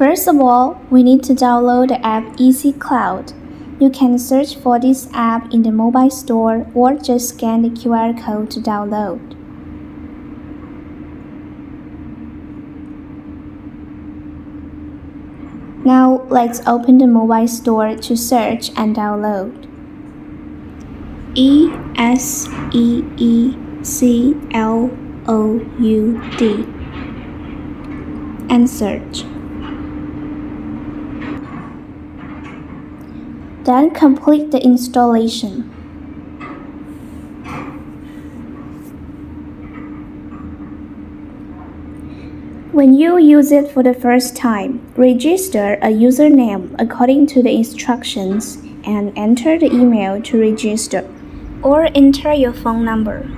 First of all, we need to download the app Easy Cloud. You can search for this app in the mobile store or just scan the QR code to download. Now let's open the mobile store to search and download. EASY-CLOUD and search. Then complete the installation. When you use it for the first time, register a username according to the instructions and enter the email to register, or enter your phone number.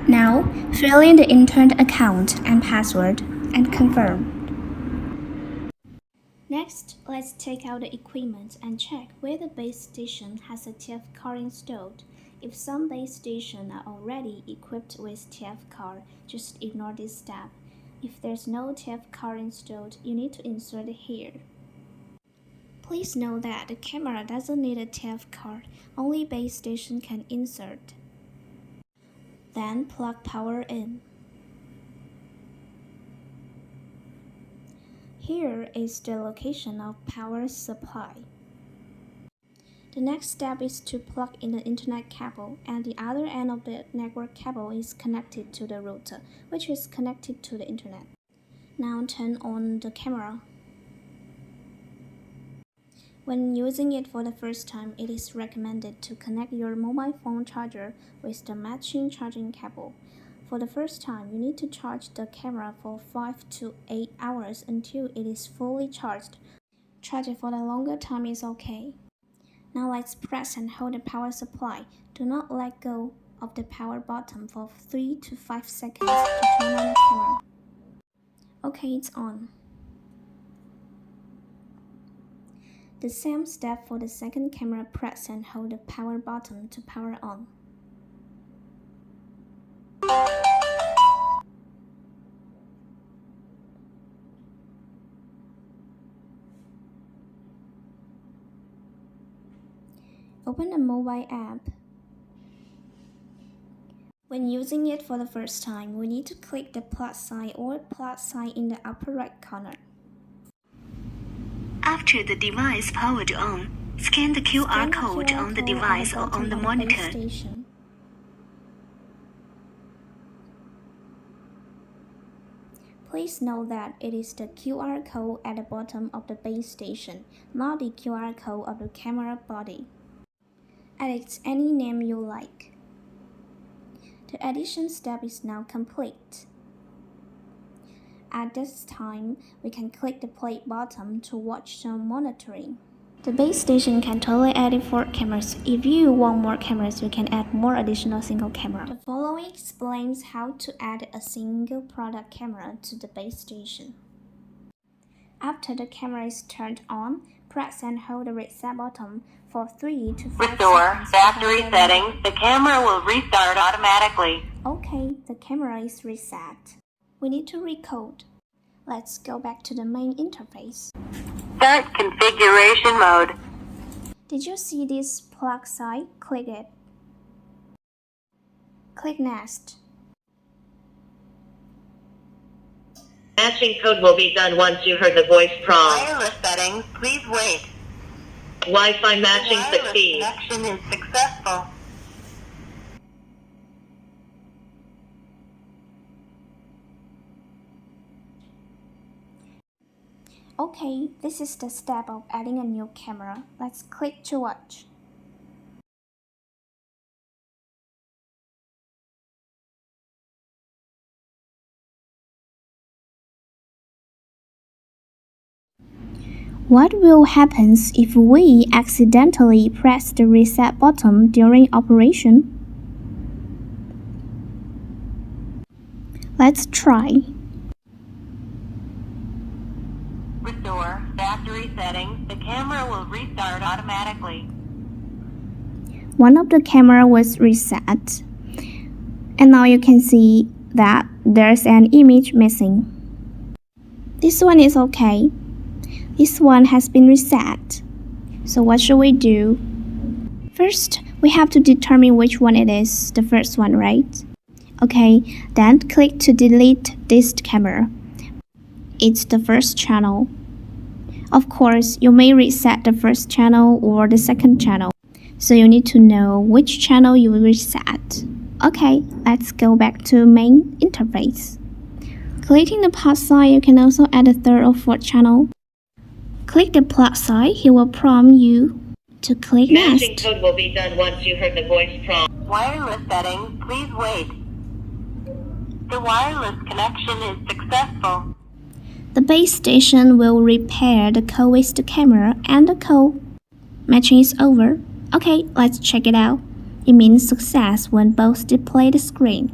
Now, fill in the entered account and password and confirm. Next, let's take out the equipment and check where the base station has a TF card installed. If some base stations are already equipped with TF card, just ignore this step. If there's no TF card installed, you need to insert it here. Please note that the camera doesn't need a TF card, only base station can insert. Then plug power in. Here is the location of power supply. The next step is to plug in the internet cable, and the other end of the network cable is connected to the router, which is connected to the internet. Now turn on the camera. When using it for the first time, it is recommended to connect your mobile phone charger with the matching charging cable. For the first time, you need to charge the camera for 5 to 8 hours until it is fully charged. Charge it for the longer time is okay. Now let's press and hold the power supply. Do not let go of the power button for 3 to 5 seconds to turn on the camera. Okay, it's on. The same step for the second camera. Press and hold the power button to power on. Open the mobile app. When using it for the first time, we need to click the plus sign or plus sign in the upper right corner. After the device powered on, scan the QR code on the device or on the monitor. Please note that it is the QR code at the bottom of the base station, not the QR code of the camera body. Add it any name you like. The addition step is now complete. At this time, we can click the play button to watch some monitoring. The base station can totally edit 4 cameras. If you want more cameras, you can add more additional single camera. The following explains how to add a single product camera to the base station. After the camera is turned on, press and hold the reset button for 3 to 5 Restore seconds. factory settings. The camera will restart automatically. Okay, the camera is reset. We need to recode. Let's go back to the main interface. Start configuration mode. Did you see this plug side? Click it. Click Next. Matching code will be done once you heard the voice prompt. Wireless settings, please wait. Wi-Fi matching Wireless succeeds. connection is successful. Okay, this is the step of adding a new camera. Let's click to watch. What will happen if we accidentally press the reset button during operation? Let's try. Restore factory settings. The camera will restart automatically. One of the camera was reset. And now you can see that there's an image missing. This one is okay. This one has been reset. So what should we do? First, we have to determine which one it is, the first one, right? Okay, then click to delete this camera. It's the first channel. Of course, you may reset the first channel or the second channel, so you need to know which channel you will reset. Okay, let's go back to main interface. Clicking the plus sign, you can also add a third or fourth channel. Click the plus sign, he will prompt you to click Matching next. code will be done once you heard the voice prompt. Wireless settings, please wait. The wireless connection is successful. The base station will repair the code with the camera and the code. Matching is over. Okay, let's check it out. It means success when both display the screen.